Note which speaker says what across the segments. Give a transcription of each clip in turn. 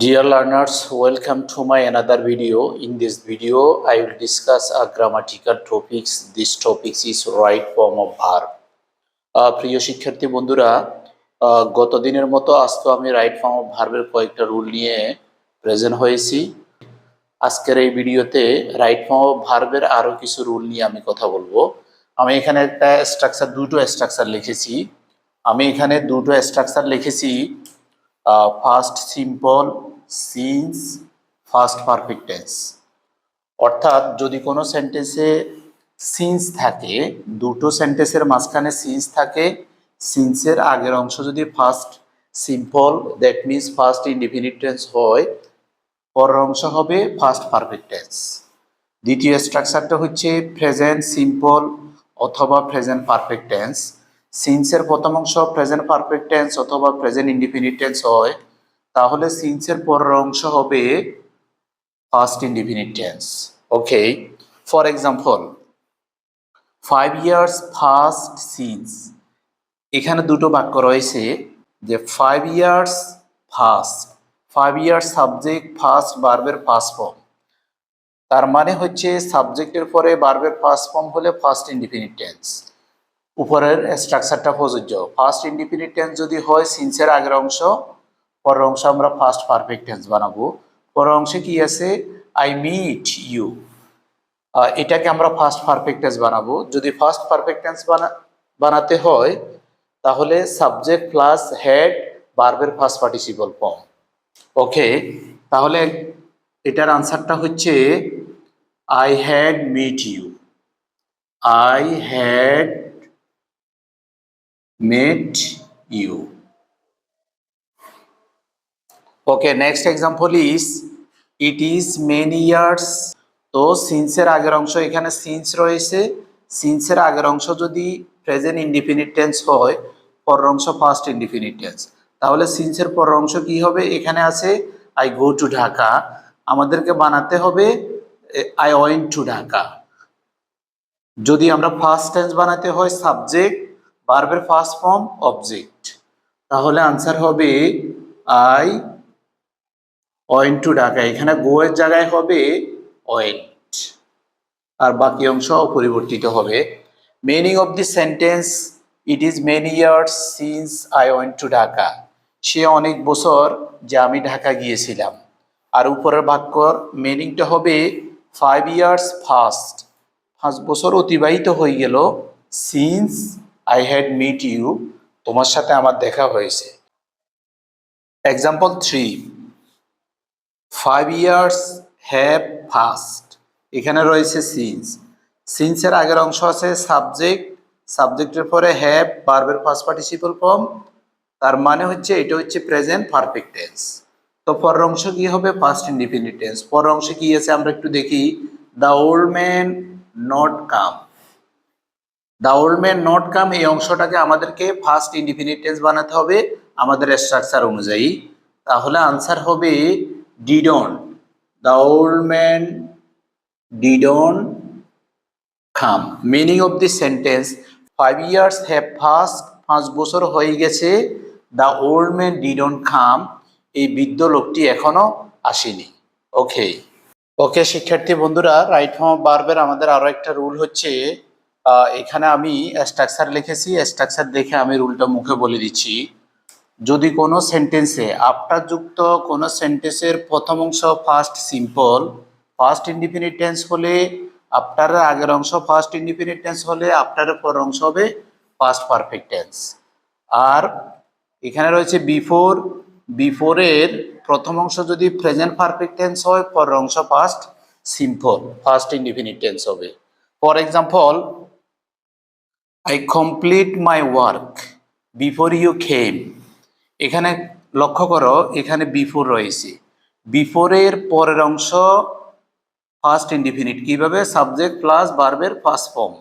Speaker 1: Dear learners, welcome to my another video. In this video, I will discuss a grammatical topics. This topic is right form of verb. প্রিয় শিক্ষার্থী বন্ধুরা, গতদিনের মতো আজকে আমি right form of ভার্বের কয়েকটা rule নিয়ে প্রেজেন্ট হয়েছি। আজকের এই ভিডিওতে রাইট ফর্ম অফ ভার্বের আরো কিছু রুল নিয়ে আমি কথা বলবো। আমি এখানে দুটো স্ট্রাকচার লিখেছি। First simple, since, first perfect tense. অর্থাৎ যদি কোনো সেন্টেন্সে সিন্স থাকে, দুটো সেন্টেন্সের মাঝখানে সিন্স থাকে, সিন্সের আগের অংশ যদি first simple, that means first indefinite tense হয়, পরের অংশ হবে ফার্স্ট পারফেক্ট টেন্স। দ্বিতীয় স্ট্রাকচারটা হচ্ছে প্রেজেন্ট সিম্পল অথবা প্রেজেন্ট পারফেক্ট টেন্স। সিন্সের প্রথম অংশ প্রেজেন্ট পারফেক্ট টেন্স অথবা প্রেজেন্ট ইনডিফিনিট টেন্স হয়, তাহলে সিন্সের পরের অংশ হবে first indefinite tense. Okay, for example 5 years first since. এখানে দুটো বাক্য রয়েছে যে 5 years first, 5 years subject, first ভার্বের ফার্স্ট ফর্ম। তার মানে হচ্ছে সাবজেক্টের পরে ভার্বের ফার্স্ট ফর্ম হলে ফার্স্ট ইনডিফিনিট টেন্স। উপরের স্ট্রাকচারটা প্রযোজ্য। ফার্স্ট ইনডিফিনিট টেন্স যদি হয় সিন্সের আগের অংশ, পরের অংশ আমরা ফার্স্ট পারফেক্ট টেন্স বানাবো। পরের অংশে কি আছে? আই মিট ইউ, এটাকে আমরা ফার্স্ট পারফেক্ট টেন্স বানাবো। যদি ফার্স্ট পারফেক্ট টেন্স বানাতে হয় তাহলে সাবজেক্ট প্লাস হেড ভার্বের ফার্স্ট পার্টিসিপল ফর্ম। ওকে, তাহলে এটার আনসারটা হচ্ছে I had met you, I had met you. Okay, next example is it is many years. তো সিন্সের আগের অংশ, এখানে সিন্স রয়েছে, সিন্সের আগের অংশ যদি প্রেজেন্ট ইনডিফিনিট টেন্স হয়, পরের অংশ ফার্স্ট ইনডিফিনিট টেন্স। তাহলে সিন্সের পরের অংশ কি হবে? এখানে আছে আই গো টু ঢাকা, আমাদেরকে বানাতে হবে আই ওয়েন্ট টু ঢাকা। যদি আমরা ফার্স্ট টেন্স বানাতে হয় সাবজেক্ট ভার্বের ফার্স্ট ফর্ম অবজেক্ট, তাহলে আনসার হবে আই ওয়েন্ট টু ঢাকা। এখানে গো এর জায়গায় হবে ওয়েন্ট, আর বাকি অংশ অপরিবর্তিত হবে। Meaning of the sentence it is many years since I went to Dhaka. সে অনেক বছর যে আমি ঢাকা গিয়েছিলাম। আর উপরের বাক্যর মিনিংটা হবে 5 years ফার্স্ট, 5 বছর অতিবাহিত হয়ে গেল since I had meet you, তোমার সাথে আমার দেখা হয়েছে। Example 3, 5 years have passed। এখানে রয়েছে সিন্স, সিন্সের আগের অংশ আছে সাবজেক্ট, সাবজেক্টের পরে হ্যাভ ভার্বের ফার্স্ট পার্টিসিপল ফর্ম। তার মানে হচ্ছে এটা হচ্ছে প্রেজেন্ট পারফেক্ট টেন্স। তো পরের অংশ কি হবে? First indefinite tense. পরের অংশে কি আছে আমরা একটু দেখি। The old man not come, the old man not come, এই অংশটাকে আমাদেরকে ফার্স্ট ইনডিফিনিট টেন্স বানাতে হবে আমাদের স্ট্রাকচার অনুযায়ী। তাহলে আনসার হবে didn't, the old man didn't come. Meaning of the sentence 5 years have passed, 5 বছর হয়ে গেছে, the old man didn't come, এই বৃদ্ধ লোকটি এখনো আসেনি। ওকে ওকে শিক্ষার্থী বন্ধুরা, রাইট ফর্ম অফ ভার্বের আমাদের আরো একটা রুল হচ্ছে, এখানে আমি স্ট্রাকচার লিখেছি, স্ট্রাকচার দেখে আমি রুলটা মুখে বলে দিচ্ছি। যদি কোনো সেন্টেন্সে আফটার যুক্ত কোনো সেন্টেন্সের প্রথম অংশ first simple, first indefinite tense হলে আফটারের আগের অংশ ফার্স্ট ইনডিফিনিট টেন্স হলে আফটারের পরের অংশ হবে ফার্স্ট পারফেক্ট টেন্স। আর এখানে রয়েছে বিফোর, বিফোরের প্রথম অংশ যদি প্রেজেন্ট পারফেক্ট টেন্স হয়, পরের অংশ first simple first indefinite tense হবে। For example I complete my work before you came। এখানে লক্ষ্য করো এখানে বিফোর রয়েছে, বিফোরের পরের অংশ ফার্স্ট ইনডিফিনিট, কিভাবে? সাবজেক্ট প্লাস ভার্বের ফার্স্ট ফর্ম।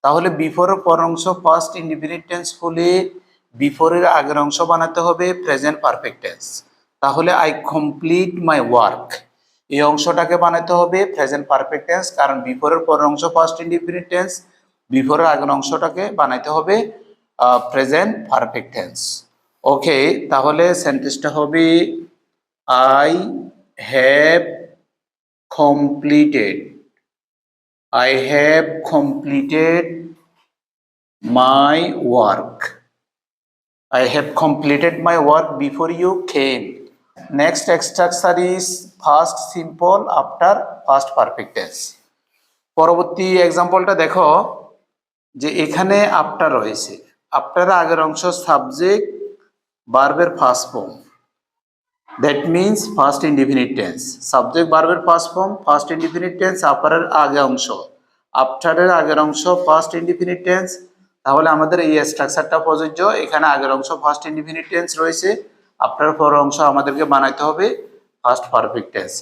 Speaker 1: তাহলে বিফোরের পরের অংশ ফার্স্ট ইনডিফিনিট টেন্স হলে বিফোরের আগের অংশ বানাতে হবে প্রেজেন্ট পারফেক্ট টেন্স। তাহলে আই কমপ্লিট মাই ওয়ার্ক, এই অংশটাকে বানাতে হবে প্রেজেন্ট পারফেক্ট টেন্স, কারণ বিফোরের পরের অংশ ফার্স্ট ইনডিফিনিট টেন্স, বিফোরের আগের অংশটাকে বানাইতে হবে প্রেজেন্ট পারফেক্ট টেন্স। ওকে, তাহলে সেন্টেন্সটা হবে I have completed. I have completed my work. I have completed my work before you came. Next structure is past simple after past perfect tense. পরবর্তী এক্সাম্পলটা দেখো যে এখানে আফটার রয়েছে, আফটার আগের অংশ সাবজেক্ট ভার্বের first form, that means first indefinite tense. Subject ভার্বের first form first indefinite tense, আফটারের আগে অংশ আফটারের আগের অংশ ফার্স্ট ইনডিফিনিট টেন্স। তাহলে আমাদের এই স্ট্রাকচারটা প্রযোজ্য, এখানে আগের অংশ ফার্স্ট ইনডিফিনিট টেন্স রয়েছে, আফটার পরের অংশ আমাদেরকে বানাইতে হবে first perfect tense.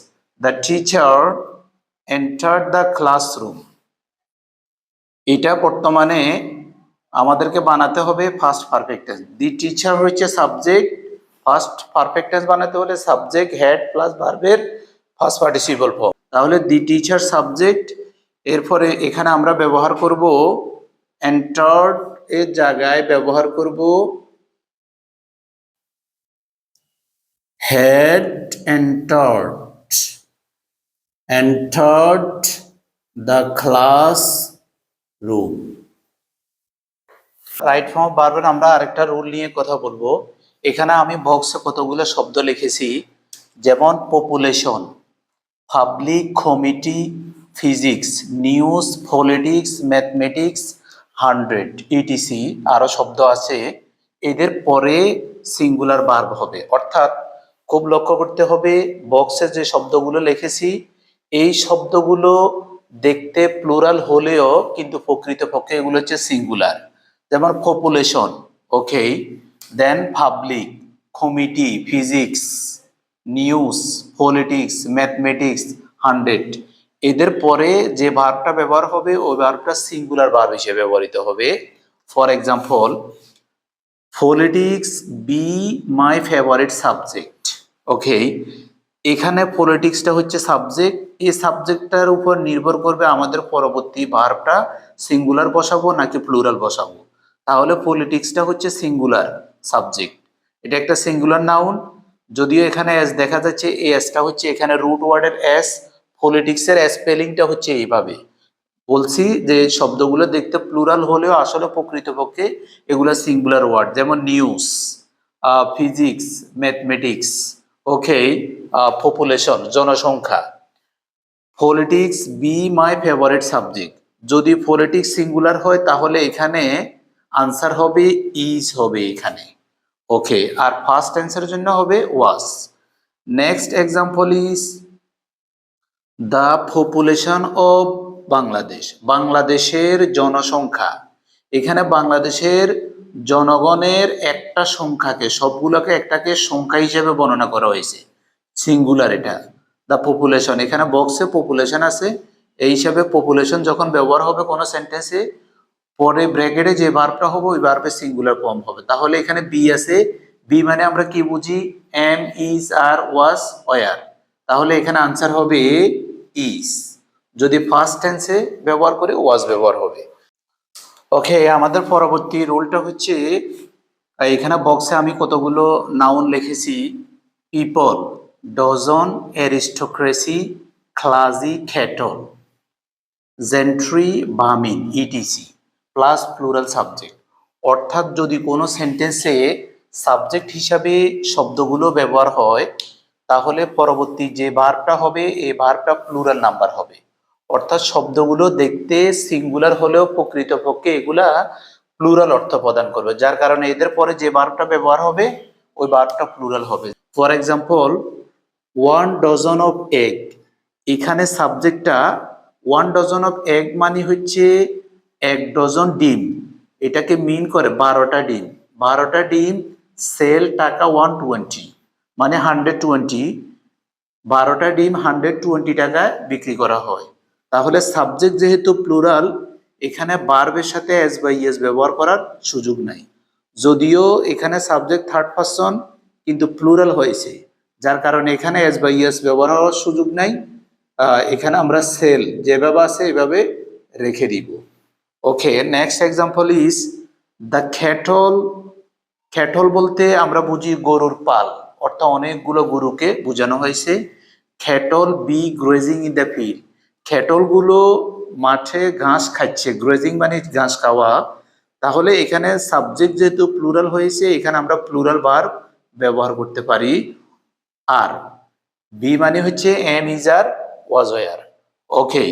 Speaker 1: The teacher entered the classroom, এটা বর্তমানে আমাদেরকে বানাতে হবে first perfect tense. The teacher হচ্ছে সাবজেক্ট, ফার্স্ট পারফেক্ট টেন্স বানাতে হলে সাবজেক্ট হেড প্লাস ভার্বের ফার্স্ট পার্টিসিপল ফর্ম। তাহলে দি টিচার সাবজেক্ট, এরপরে এখানে আমরা ব্যবহার করব এন্টার্ড এর জায়গায় ব্যবহার করব head entered, entered the classroom। Right form ভার্বের আমরা আরেকটা রুল নিয়ে কথা বলবো। এখানে আমি বক্সে কতগুলো শব্দ লিখেছি, যেমন population, public, committee, physics, news, politics, mathematics, 100 etc আরো শব্দ আছে। এদের পরে সিঙ্গুলার ভার্ব হবে, অর্থাৎ খুব লক্ষ্য করতে হবে বক্সে যে শব্দগুলো লিখেছি এই শব্দগুলো দেখতে প্লুরাল হলেও কিন্তু প্রকৃতপক্ষে এগুলো হচ্ছে সিঙ্গুলার। যেমন population, okay, then public, committee, physics, news, politics, mathematics, 100। এদের পরে যে ভার্বটা ব্যবহার হবে ওই ভার্বটা সিঙ্গুলার ভার্ব হিসেবে ব্যবহৃত হবে। For example, politics be my favourite subject. Okay, এখানে পলিটিক্সটা হচ্ছে সাবজেক্ট, এই সাবজেক্টটার উপর নির্ভর করবে আমাদের পরবর্তী ভার্বটা সিঙ্গুলার বসাবো নাকি প্লুরাল বসাবো। তাহলে পলিটিক্সটা হচ্ছে সিঙ্গুলার সাবজেক্ট, এটা একটা সিঙ্গুলার নাউন, যদিও এখানে এস দেখা যাচ্ছে, এই এসটা হচ্ছে এখানে রুট ওয়ার্ডের এস, পলিটিক্সের স্পেলিংটা হচ্ছে এইভাবে। বলছি যে শব্দগুলো দেখতে প্লুরাল হলেও আসলে প্রকৃতপক্ষে এগুলো সিঙ্গুলার ওয়ার্ড, যেমন নিউজ, ফিজিক্স, ম্যাথমেটিক্স, ওকে, পপুলেশন জনসংখ্যা। Politics be my favourite subject, যদি পলিটিক্স সিঙ্গুলার হয় তাহলে এখানে আনসার হবে ইজ হবে এখানে, ওকে, আর ফার্স্ট টেন্সের জন্য হবে was. Next example is the population of Bangladesh, বাংলাদেশের জনসংখ্যা। এখানে বাংলাদেশের জনগণের একটা সংখ্যাকে, সবগুলোকে একটাকে সংখ্যা হিসেবে বর্ণনা করা হয়েছে, সিঙ্গুলার এটা। দ্য পপুলেশন, এখানে বক্সে পপুলেশন আছে, এই হিসাবে পপুলেশন যখন ব্যবহার হবে কোনো সেন্টেন্সে পরে ব্র্যাকেটে যে ভার্বটা হবে ওই ভার্বের সিঙ্গুলার ফর্ম হবে। তাহলে এখানে বি আছে, বি মানে আমরা কি বুঝি, am, is, are, was, were. তাহলে এখানে আনসার হবে ইজ, যদি ফার্স্ট টেন্সে ব্যবহার করে ওয়াজ ব্যবহার হবে। ওকে, আমাদের পরবর্তী রুলটা হচ্ছে, এখানে বক্সে আমি কতগুলো নাউন লিখেছি, people, dozen, aristocracy, clergy, cattle, gentry, vermin, ETC plus plural subject. অর্থাৎ যদি কোনো সেন্টেন্সে সাবজেক্ট হিসাবে শব্দগুলো ব্যবহার হয় তাহলে পরবর্তী যে ভার্বটা হবে এই ভার্বটা প্লুরাল নাম্বার হবে, অর্থাৎ শব্দগুলো দেখতে সিঙ্গুলার হলেও প্রকৃতপক্ষে এগুলা প্লুরাল অর্থ প্রদান করবে, যার কারণে এদের পরে যে ভার্বটা ব্যবহার হবে ওই ভার্বটা প্লুরাল হবে। For example, 1 dozen of egg, এখানে সাবজেক্টটা 1 ডজন অফ এগ মানে হচ্ছে 1 ডজন ডিম, এটাকে মিন করে 12টা ডিম, 12টা ডিম, সেল টাকা 120 মানে 120, 12টা ডিম 120 টাকায় বিক্রি করা হয়। তাহলে সাবজেক্ট যেহেতু প্লুরাল এখানে ভার্বের সাথে এস বা ইএস ব্যবহার করার সুযোগ নাই, যদিও এখানে সাবজেক্ট থার্ড পারসন কিন্তু প্লুরাল হয়েছে, যার কারণে এখানে এস বা ইএস ব্যবহার হওয়ার সুযোগ নাই। এখানে আমরা সেল যেভাবে আছে এভাবে রেখে দিব। Okay, next example is the cattle. Cattle বলতে আমরা বুঝি গরুর পাল, অর্থাৎ অনেকগুলো গরুকে বোঝানো হয়েছে। Cattle be grazing in the field, ক্যাটলগুলো মাঠে ঘাস খাচ্ছে, গ্রেজিং মানে ঘাস খাওয়া। তাহলে এখানে সাবজেক্ট যেহেতু প্লুরাল হয়েছে, এখানে আমরা প্লুরাল ভার্ব ব্যবহার করতে পারি। আর বি মানে হচ্ছে am, is, are, was, were. Okay,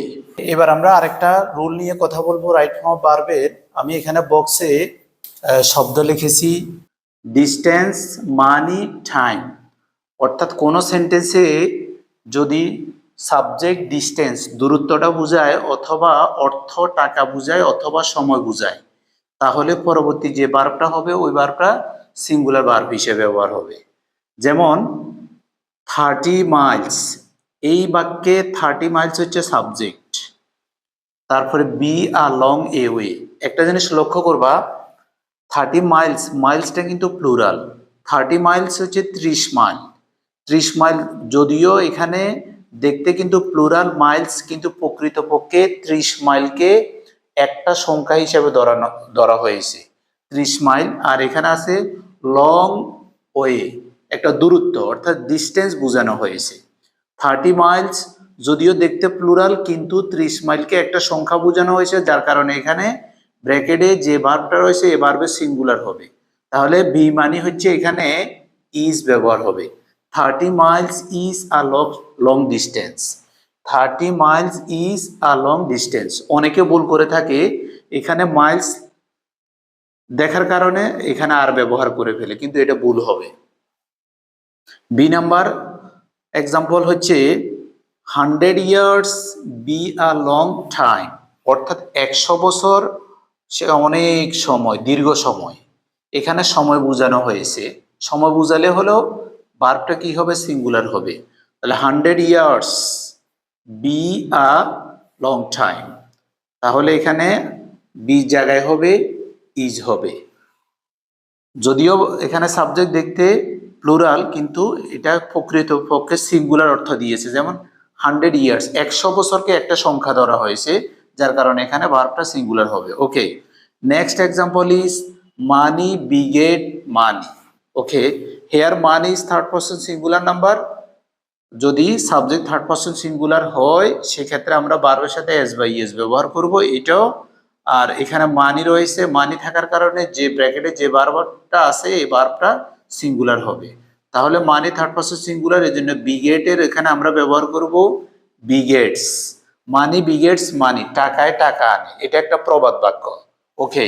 Speaker 1: এবার আমরা আরেকটা রুল নিয়ে কথা বলবো রাইট ফর্ম ভার্বের। আমি এখানে বক্সে শব্দ লিখেছি ডিস্টেন্স, মানি, টাইম। অর্থাৎ কোনো সেন্টেন্সে যদি সাবজেক্ট ডিস্টেন্স দূরত্বটা বোঝায়, অথবা অর্থ টাকা বোঝায়, অথবা সময় বোঝায়, তাহলে পরবর্তী যে ভার্বটা হবে ওই ভার্বটা সিঙ্গুলার ভার্ব হিসেবে ব্যবহার হবে। যেমন 30 মাইলস, এই বাক্যে 30 মাইলস হচ্ছে সাবজেক্ট। তারপরে be a long a way, একটা জিনিস লক্ষ্য করবা 30 মাইলস, মাইলসটা কিন্তু প্লুরাল। 30 মাইলস হচ্ছে 30 মাইল। 30 মাইল যদিও এখানে দেখতে কিন্তু প্লুরাল মাইলস, কিন্তু প্রকৃতপক্ষে 30 মাইলকে একটা সংখ্যা হিসেবে ধরা হয়েছে 30 মাইল। আর এখানে আছে লং ওয়ে, একটা দূরত্ব অর্থাৎ ডিস্টেন্স বোঝানো হয়েছে। 30 মাইলস যদিও দেখতে প্লুরাল, কিন্তু 30 মাইলকে একটা সংখ্যা বোঝানো হয়েছে, যার কারণে এখানে ব্র্যাকেটে যে ভার্বটা রয়েছে এই ভার্বের সিঙ্গুলার হবে। তাহলে বি মানে হচ্ছে এখানে ইজ ব্যবহার হবে। 30 Miles is a long distance. 30 Miles is a long distance. অনেকে ভুল করে থাকে, এখানে মাইলস দেখার কারণে এখানে আর ব্যবহার করে ফেলে, কিন্তু এটা ভুল হবে। বি নাম্বার এক্সাম্পল হচ্ছে 100 years be a long time, অর্থাৎ 100 বছর সে অনেক সময়, দীর্ঘ সময়। এখানে সময় বোঝানো হয়েছে, সময় বোঝালে হলো ভার্বটা কি হবে, সিঙ্গুলার হবে। তাহলে 100 years be a long time, তাহলে এখানে বি জায়গায় হবে ইজ হবে। যদিও এখানে সাবজেক্ট দেখতে প্লুরাল, কিন্তু এটা প্রকৃতপক্ষে সিঙ্গুলার অর্থ দিয়েছে। যেমন 100 ইয়ার্স, 100 বছরকে একটা সংখ্যা ধরা হয়েছে, যার কারণে এখানে ভার্বটা সিঙ্গুলার হবে। Okay, next example is money beget money. Okay, here money is third person singular number. যদি সাবজেক্ট থার্ড পারসন সিঙ্গুলার হয়, সেক্ষেত্রে আমরা ভার্বের সাথে এস বাই এস ব্যবহার করব, এটাও। আর এখানে মানি রয়েছে, মানি থাকার কারণে যে ব্র্যাকেটে যে ভার্বটা আছে এই ভার্বটা সিঙ্গুলার হবে। তাহলে মানি থার্ড পারসন সিঙ্গুলার, এর জন্য বিগেটের এখানে আমরা ব্যবহার করব বিগেটস। মানি বিগেটস মানি, টাকায় টাকা আনে, এটা একটা প্রবাদ বাক্য। ওকে।